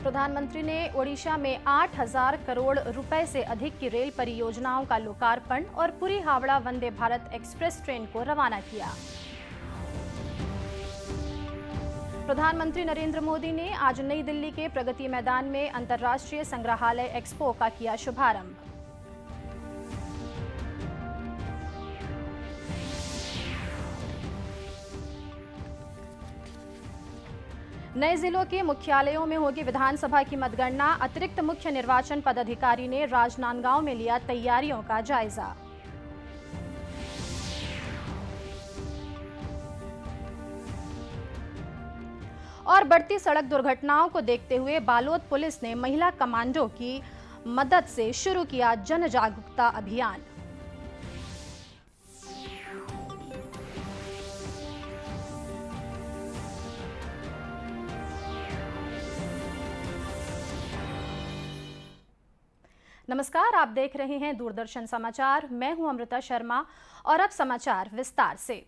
प्रधानमंत्री ने ओडिशा में 8,000 करोड़ रुपए से अधिक की रेल परियोजनाओं का लोकार्पण और पुरी हावड़ा वंदे भारत एक्सप्रेस ट्रेन को रवाना किया। प्रधानमंत्री नरेंद्र मोदी ने आज नई दिल्ली के प्रगति मैदान में अंतर्राष्ट्रीय संग्रहालय एक्सपो का किया शुभारंभ। नए जिलों के मुख्यालयों में होगी विधानसभा की मतगणना। अतिरिक्त मुख्य निर्वाचन पदाधिकारी ने राजनांदगांव में लिया तैयारियों का जायजा। और बढ़ती सड़क दुर्घटनाओं को देखते हुए बालोद पुलिस ने महिला कमांडो की मदद से शुरू किया जन जागरूकता अभियान। नमस्कार, आप देख रहे हैं दूरदर्शन समाचार। मैं हूं अमृता शर्मा और अब समाचार विस्तार से।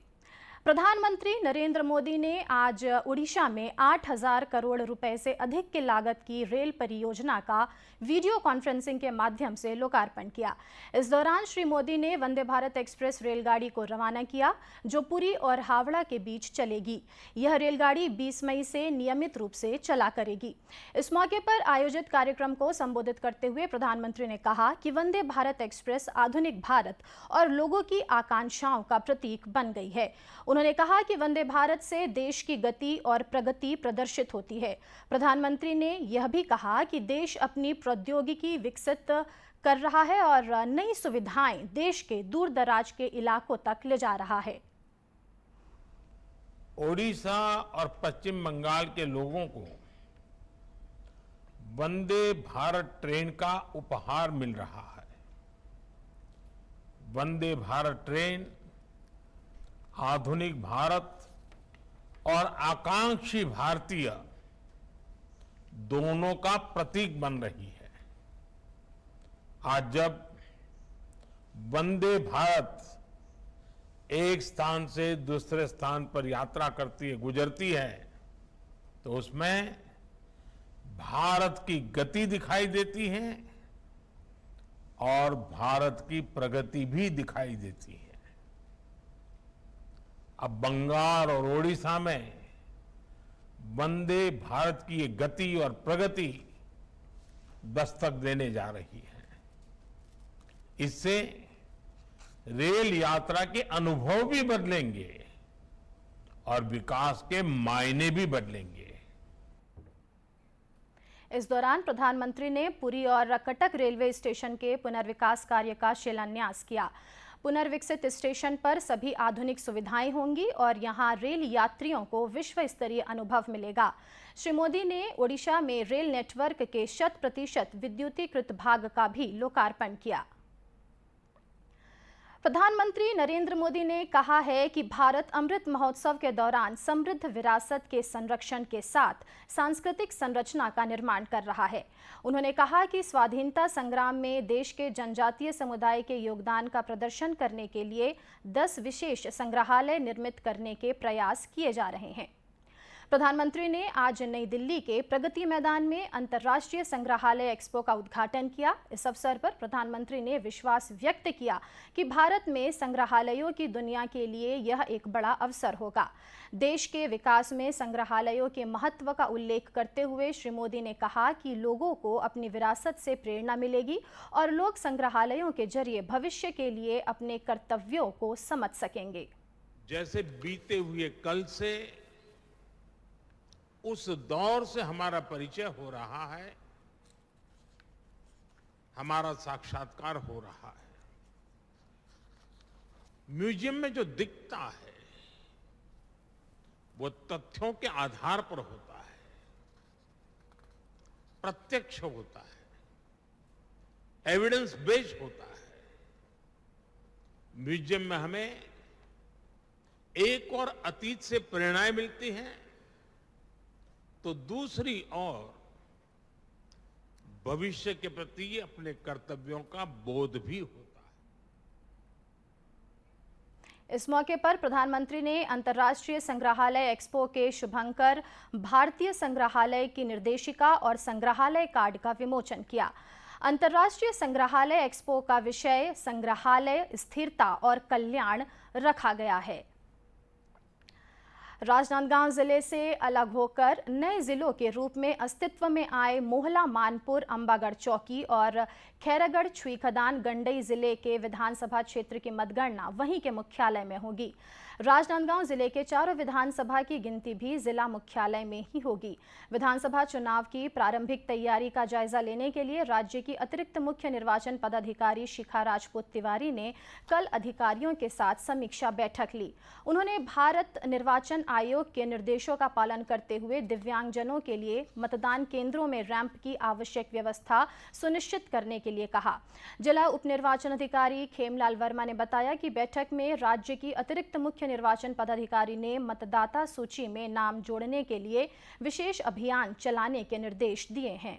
प्रधानमंत्री नरेंद्र मोदी ने आज ओडिशा में 8,000 करोड़ रुपए से अधिक की लागत की रेल परियोजना का वीडियो कॉन्फ्रेंसिंग के माध्यम से लोकार्पण किया। इस दौरान श्री मोदी ने वंदे भारत एक्सप्रेस रेलगाड़ी को रवाना किया, जो पुरी और हावड़ा के बीच चलेगी। यह रेलगाड़ी 20 मई से नियमित रूप से चला करेगी। इस मौके पर आयोजित कार्यक्रम को संबोधित करते हुए प्रधानमंत्री ने कहा कि वंदे भारत एक्सप्रेस आधुनिक भारत और लोगों की आकांक्षाओं का प्रतीक बन गई है। उन्होंने कहा कि वंदे भारत से देश की गति और प्रगति प्रदर्शित होती है। प्रधानमंत्री ने यह भी कहा कि देश अपनी प्रौद्योगिकी विकसित कर रहा है और नई सुविधाएं देश के दूर दराज के इलाकों तक ले जा रहा है। ओडिशा और पश्चिम बंगाल के लोगों को वंदे भारत ट्रेन का उपहार मिल रहा है। वंदे भारत ट्रेन आधुनिक भारत और आकांक्षी भारतीय दोनों का प्रतीक बन रही है। आज जब वंदे भारत एक स्थान से दूसरे स्थान पर यात्रा करती है, गुजरती है, तो उसमें भारत की गति दिखाई देती है और भारत की प्रगति भी दिखाई देती है। अब बंगाल और ओडिशा में वंदे भारत की ये गति और प्रगति दस्तक देने जा रही है। इससे रेल यात्रा के अनुभव भी बदलेंगे और विकास के मायने भी बदलेंगे। इस दौरान प्रधानमंत्री ने पुरी और कटक रेलवे स्टेशन के पुनर्विकास कार्य का शिलान्यास किया। पुनर्विकसित स्टेशन पर सभी आधुनिक सुविधाएं होंगी और यहां रेल यात्रियों को विश्व स्तरीय अनुभव मिलेगा। श्री मोदी ने ओडिशा में रेल नेटवर्क के 100% विद्युतीकृत भाग का भी लोकार्पण किया। प्रधानमंत्री नरेंद्र मोदी ने कहा है कि भारत अमृत महोत्सव के दौरान समृद्ध विरासत के संरक्षण के साथ सांस्कृतिक संरचना का निर्माण कर रहा है। उन्होंने कहा कि स्वाधीनता संग्राम में देश के जनजातीय समुदाय के योगदान का प्रदर्शन करने के लिए 10 विशेष संग्रहालय निर्मित करने के प्रयास किए जा रहे हैं। प्रधानमंत्री ने आज नई दिल्ली के प्रगति मैदान में अंतर्राष्ट्रीय संग्रहालय एक्सपो का उद्घाटन किया। इस अवसर पर प्रधानमंत्री ने विश्वास व्यक्त किया कि भारत में संग्रहालयों की दुनिया के लिए यह एक बड़ा अवसर होगा। देश के विकास में संग्रहालयों के महत्व का उल्लेख करते हुए श्री मोदी ने कहा कि लोगों को अपनी विरासत से प्रेरणा मिलेगी और लोग संग्रहालयों के जरिए भविष्य के लिए अपने कर्तव्यों को समझ सकेंगे। जैसे बीते हुए कल से उस दौर से हमारा परिचय हो रहा है, हमारा साक्षात्कार हो रहा है। म्यूजियम में जो दिखता है वो तथ्यों के आधार पर होता है, प्रत्यक्ष होता है, एविडेंस बेस्ड होता है। म्यूजियम में हमें एक और अतीत से प्रेरणाएं मिलती हैं, तो दूसरी ओर भविष्य के प्रति अपने कर्तव्यों का बोध भी होता है। इस मौके पर प्रधानमंत्री ने अंतर्राष्ट्रीय संग्रहालय एक्सपो के शुभंकर, भारतीय संग्रहालय की निर्देशिका और संग्रहालय कार्ड का विमोचन किया। अंतर्राष्ट्रीय संग्रहालय एक्सपो का विषय संग्रहालय स्थिरता और कल्याण रखा गया है। राजनांदगांव जिले से अलग होकर नए जिलों के रूप में अस्तित्व में आए मोहला, मानपुर, अंबागढ़ चौकी और खैरागढ़ छुईखदान गंडई जिले के विधानसभा क्षेत्र की मतगणना वहीं के मुख्यालय में होगी। राजनांदगांव जिले के चारों विधानसभा की गिनती भी जिला मुख्यालय में ही होगी। विधानसभा चुनाव की प्रारंभिक तैयारी का जायजा लेने के लिए राज्य की अतिरिक्त मुख्य निर्वाचन पदाधिकारी शिखा राजपूत तिवारी ने कल अधिकारियों के साथ समीक्षा बैठक ली। उन्होंने भारत निर्वाचन आयोग के निर्देशों का पालन करते हुए दिव्यांगजनों के लिए मतदान केंद्रों में रैंप की आवश्यक व्यवस्था सुनिश्चित करने के लिए कहा। जिला उप निर्वाचन अधिकारी खेमलाल वर्मा ने बताया कि बैठक में राज्य की अतिरिक्त मुख्य निर्वाचन पदाधिकारी ने मतदाता सूची में नाम जोड़ने के लिए विशेष अभियान चलाने के निर्देश दिए हैं।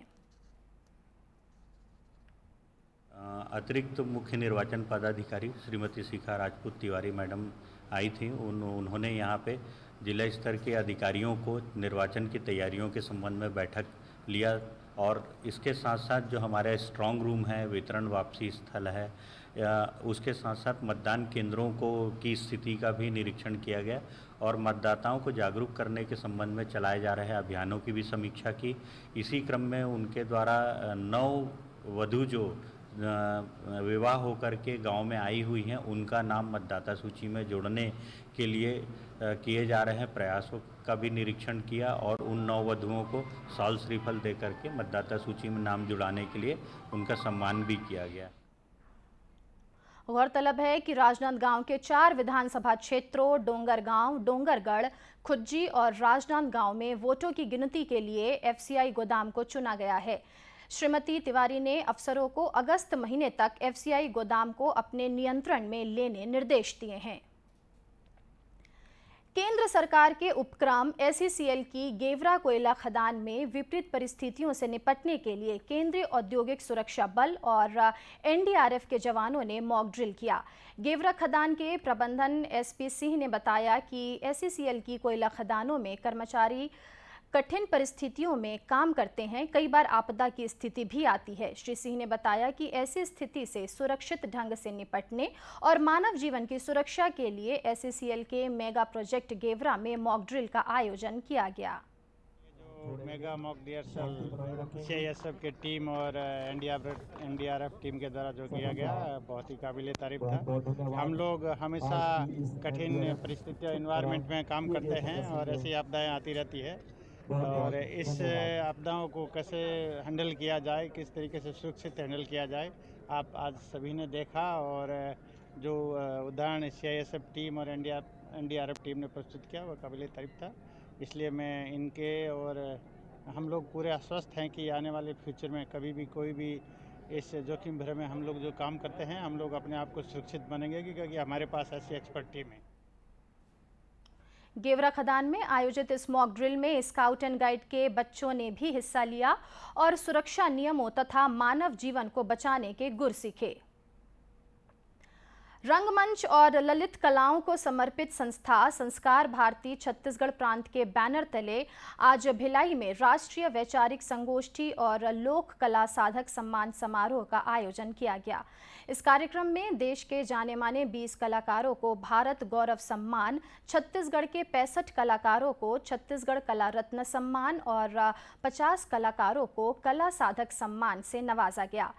अतिरिक्त मुख्य निर्वाचन पदाधिकारी श्रीमती शिखा राजपूत तिवारी मैडम आई थी। उन्होंने यहाँ पे जिला स्तर के अधिकारियों को निर्वाचन की तैयारियों के संबंध में बैठक लिया और इसके साथ साथ जो हमारे स्ट्रांग रूम है, वितरण वापसी स्थल है, उसके साथ साथ मतदान केंद्रों को की स्थिति का भी निरीक्षण किया गया और मतदाताओं को जागरूक करने के संबंध में चलाए जा रहे अभियानों की भी समीक्षा की। इसी क्रम में उनके द्वारा नव वधू जो विवाह होकर के गांव में आई हुई हैं, उनका नाम मतदाता सूची में जोड़ने के लिए किए जा रहे हैं प्रयासों का भी निरीक्षण किया और उन नववधुओं को साल श्रीफल दे करके मतदाता सूची में नाम जुड़ाने के लिए उनका सम्मान भी किया गया। गौरतलब है कि राजनांदगांव के 4 विधानसभा क्षेत्रों डोंगरगांव, डोंगरगढ़, खुज्जी और राजनांदगांव में वोटों की गिनती के लिए एफसीआई गोदाम को चुना गया है। श्रीमती तिवारी ने अफसरों को अगस्त महीने तक एफसीआई गोदाम को अपने नियंत्रण में लेने निर्देश दिए हैं। केंद्र सरकार के उपक्रम एसईसीएल की गेवरा कोयला खदान में विपरीत परिस्थितियों से निपटने के लिए केंद्रीय औद्योगिक सुरक्षा बल और एनडीआरएफ के जवानों ने मॉक ड्रिल किया। गेवरा खदान के प्रबंधन एसपी सिंह ने बताया कि एसईसीएल की कोयला खदानों में कर्मचारी कठिन परिस्थितियों में काम करते हैं, कई बार आपदा की स्थिति भी आती है। श्री सिंह ने बताया कि ऐसी स्थिति से सुरक्षित ढंग से निपटने और मानव जीवन की सुरक्षा के लिए एसईसीएल के मेगा प्रोजेक्ट गेवरा में मॉक ड्रिल का आयोजन किया गया। जो मेगा मॉक ड्रिल सीआईएसएफ के टीम और एनडीआरएफ टीम के द्वारा जो किया गया बहुत ही काबिले तारीफ था। हम लोग हमेशा कठिन परिस्थितियों एनवायरनमेंट में काम करते हैं और ऐसी आपदाएं आती रहती है और इस आपदाओं को कैसे हैंडल किया जाए, किस तरीके से सुरक्षित हैंडल किया जाए, आप आज सभी ने देखा और जो उदाहरण सीआईएसएफ टीम और एनडीआरएफ टीम ने प्रस्तुत किया वह काबिले तारीफ था। इसलिए मैं इनके और हम लोग पूरे आश्वस्त हैं कि आने वाले फ्यूचर में कभी भी कोई भी इस जोखिम भरे में हम लोग जो काम करते हैं हम लोग अपने आप को सुरक्षित बनेंगे क्योंकि हमारे पास ऐसी एक्सपर्ट टीम है। गेवरा खदान में आयोजित इस मॉक ड्रिल में स्काउट एंड गाइड के बच्चों ने भी हिस्सा लिया और सुरक्षा नियमों तथा मानव जीवन को बचाने के गुर सीखे। रंगमंच और ललित कलाओं को समर्पित संस्था संस्कार भारती छत्तीसगढ़ प्रांत के बैनर तले आज भिलाई में राष्ट्रीय वैचारिक संगोष्ठी और लोक कला साधक सम्मान समारोह का आयोजन किया गया। इस कार्यक्रम में देश के जाने माने 20 कलाकारों को भारत गौरव सम्मान, छत्तीसगढ़ के 65 कलाकारों को छत्तीसगढ़ कला रत्न सम्मान और 50 कलाकारों को कला साधक सम्मान से नवाजा गया।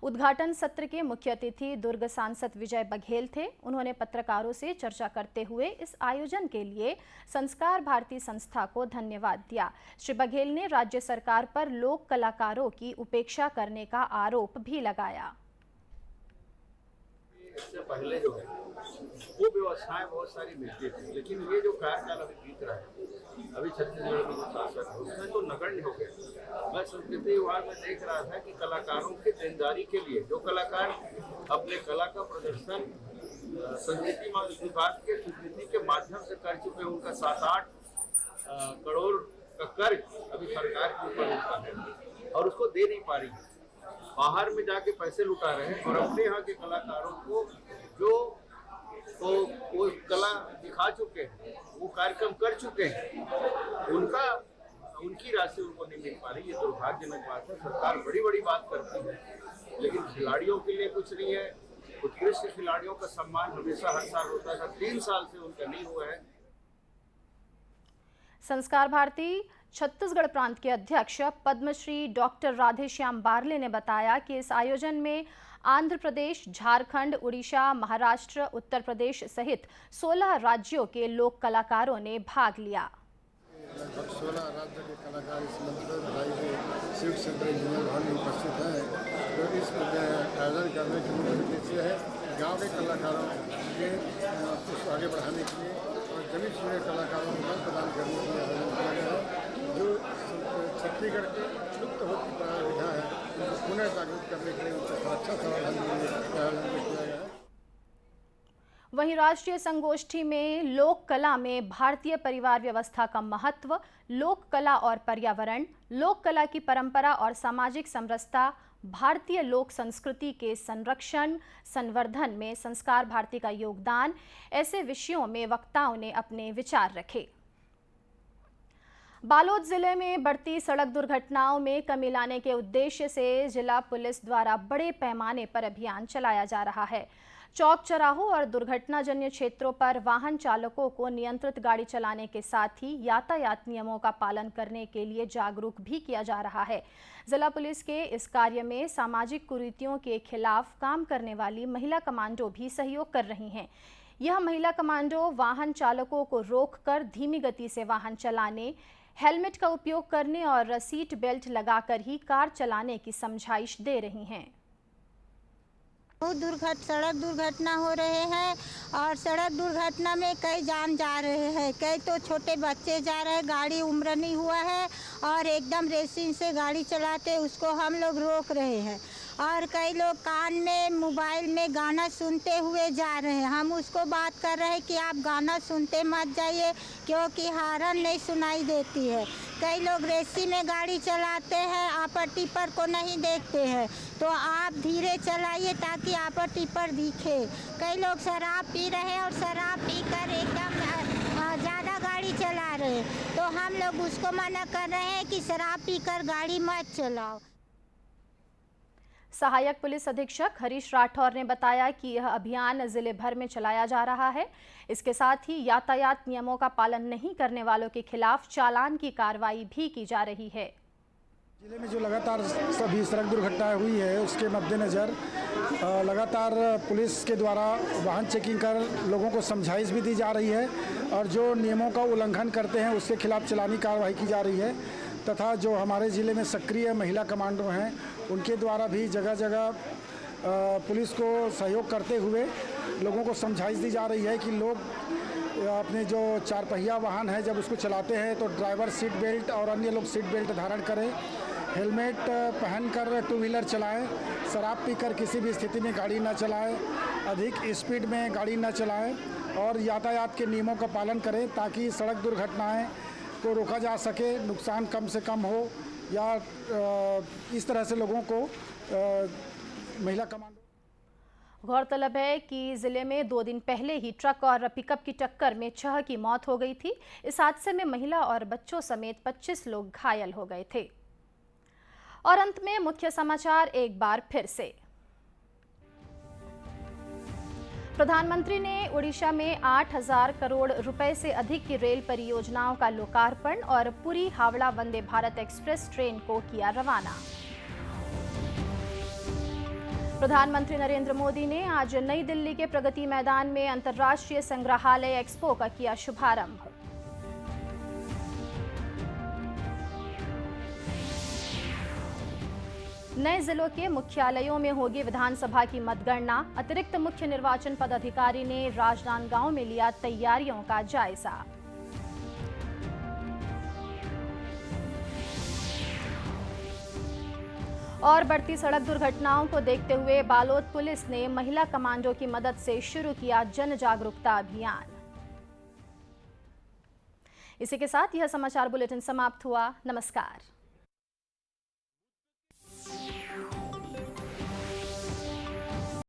उद्घाटन सत्र के मुख्य अतिथि दुर्ग सांसद विजय बघेल थे। उन्होंने पत्रकारों से चर्चा करते हुए इस आयोजन के लिए संस्कार भारती संस्था को धन्यवाद दिया। श्री बघेल ने राज्य सरकार पर लोक कलाकारों की उपेक्षा करने का आरोप भी लगाया। इससे पहले जो है वो व्यवस्थाएं बहुत सारी मिलती थी, लेकिन ये जो कार्यकाल अभी बीत रहा है, अभी छत्तीसगढ़ में जो शासन है उसमें तो नगण्य हो गया। मैं संस्कृति विभाग में देख रहा था कि कलाकारों की देनदारी के लिए जो कलाकार अपने कला का प्रदर्शन संस्कृति विभाग के स्वीकृति के माध्यम से कर चुके हैं, उनका 7-8 करोड़ का कर्ज अभी सरकार के ऊपर होता है और उसको दे नहीं पा रही है। बाहर में जाके पैसे लुटा रहे हैं और अपने यहाँ के कलाकारों को जो तो वो कला दिखा चुके हैं, वो कार्यक्रम कर चुके हैं, उनकी राशि उनको नहीं मिल पा रही। ये दुर्भाग्यजनक बात है। सरकार बड़ी बड़ी बात करती है, लेकिन खिलाड़ियों के लिए कुछ नहीं है। उत्कृष्ट खिलाड़ियों का सम्मान हमेशा हर साल होता था, 3 साल से उनका नहीं हुआ है। संस्कार भारती छत्तीसगढ़ प्रांत के अध्यक्ष पद्मश्री डॉक्टर राधेश्याम बारले ने बताया कि इस आयोजन में आंध्र प्रदेश, झारखंड, उड़ीसा, महाराष्ट्र, उत्तर प्रदेश सहित 16 राज्यों के लोक कलाकारों ने भाग लिया। लगभग 16 राज्य के कलाकार इस मंच पर बधाई के सिविल सेंटर इंजीनियर भवन में उपस्थित हैं। जो इस आयोजन करने के मुख्य उद्देश्य है गांव के कलाकारों के उसको आगे बढ़ाने के लिए और जमीन चुने कलाकारों को मंच प्रदान करने के लिए आयोजन किया गया है। जो छत्तीसगढ़ के लुप्त होती विधा है उनको पुनः जागरूक करने के लिए उनका सुरक्षा समाधान के लिए आयोजन किया गया है। वहीं राष्ट्रीय संगोष्ठी में लोक कला में भारतीय परिवार व्यवस्था का महत्व, लोक कला और पर्यावरण, लोक कला की परंपरा और सामाजिक समरसता, भारतीय लोक संस्कृति के संरक्षण संवर्धन में संस्कार भारती का योगदान, ऐसे विषयों में वक्ताओं ने अपने विचार रखे। बालोद जिले में बढ़ती सड़क दुर्घटनाओं में कमी लाने के उद्देश्य से जिला पुलिस द्वारा बड़े पैमाने पर अभियान चलाया जा रहा है। चौक चौराहों और दुर्घटनाजन्य क्षेत्रों पर वाहन चालकों को नियंत्रित गाड़ी चलाने के साथ ही यातायात नियमों का पालन करने के लिए जागरूक भी किया जा रहा है। जिला पुलिस के इस कार्य में सामाजिक कुरीतियों के खिलाफ काम करने वाली महिला कमांडो भी सहयोग कर रही हैं। यह महिला कमांडो वाहन चालकों को रोककर धीमी गति से वाहन चलाने, हेलमेट का उपयोग करने और सीट बेल्ट लगाकर ही कार चलाने की समझाइश दे रही हैं। बहुत सड़क दुर्घटना हो रहे हैं और सड़क दुर्घटना में कई जान जा रहे हैं, कई तो छोटे बच्चे जा रहे हैं, गाड़ी उम्र नहीं हुआ है और एकदम रेसिंग से गाड़ी चलाते उसको हम लोग रोक रहे हैं और कई लोग कान में मोबाइल में गाना सुनते हुए जा रहे हैं। हम उसको बात कर रहे हैं कि आप गाना सुनते मत जाइए क्योंकि हॉर्न नहीं सुनाई देती है। कई लोग रेसी में गाड़ी चलाते हैं, आपर टिपर को नहीं देखते हैं, तो आप धीरे चलाइए ताकि आपर टिपर दिखे। कई लोग शराब पी रहे हैं और शराब पीकर एकदम ज़्यादा गाड़ी चला रहे हैं, तो हम लोग उसको मना कर रहे हैं कि शराब पीकर गाड़ी मत चलाओ। सहायक पुलिस अधीक्षक हरीश राठौर ने बताया कि यह अभियान जिले भर में चलाया जा रहा है। इसके साथ ही यातायात नियमों का पालन नहीं करने वालों के खिलाफ चालान की कार्रवाई भी की जा रही है। जिले में जो लगातार सभी सड़क दुर्घटनाएं हुई है उसके मद्देनज़र लगातार पुलिस के द्वारा वाहन चेकिंग कर लोगों को समझाइश भी दी जा रही है और जो नियमों का उल्लंघन करते हैं उसके खिलाफ चालानी कार्रवाई की जा रही है तथा जो हमारे ज़िले में सक्रिय महिला कमांडो हैं उनके द्वारा भी जगह जगह पुलिस को सहयोग करते हुए लोगों को समझाइश दी जा रही है कि लोग अपने जो 4 पहिया वाहन है जब उसको चलाते हैं तो ड्राइवर सीट बेल्ट और अन्य लोग सीट बेल्ट धारण करें, हेलमेट पहनकर टू व्हीलर चलाएं, शराब पीकर किसी भी स्थिति में गाड़ी न चलाएं, अधिक स्पीड में गाड़ी न चलाएं और यातायात के नियमों का पालन करें ताकि सड़क दुर्घटनाएं को रोका जा सके, नुकसान कम से कम हो या इस तरह से लोगों को महिला कमांडो। गौरतलब है कि जिले में 2 दिन पहले ही ट्रक और पिकअप की टक्कर में 6 की मौत हो गई थी। इस हादसे में महिला और बच्चों समेत 25 लोग घायल हो गए थे। और अंत में मुख्य समाचार एक बार फिर से। प्रधानमंत्री ने उड़ीसा में 8,000 करोड़ रुपए से अधिक की रेल परियोजनाओं का लोकार्पण और पुरी हावड़ा वंदे भारत एक्सप्रेस ट्रेन को किया रवाना। प्रधानमंत्री नरेंद्र मोदी ने आज नई दिल्ली के प्रगति मैदान में अंतर्राष्ट्रीय संग्रहालय एक्सपो का किया शुभारंभ। नए जिलों के मुख्यालयों में होगी विधानसभा की मतगणना। अतिरिक्त मुख्य निर्वाचन पदाधिकारी ने राजनांदगांव में लिया तैयारियों का जायजा। और बढ़ती सड़क दुर्घटनाओं को देखते हुए बालोद पुलिस ने महिला कमांडो की मदद से शुरू किया जन जागरूकता अभियान। इसी के साथ यह समाचार बुलेटिन समाप्त हुआ। नमस्कार।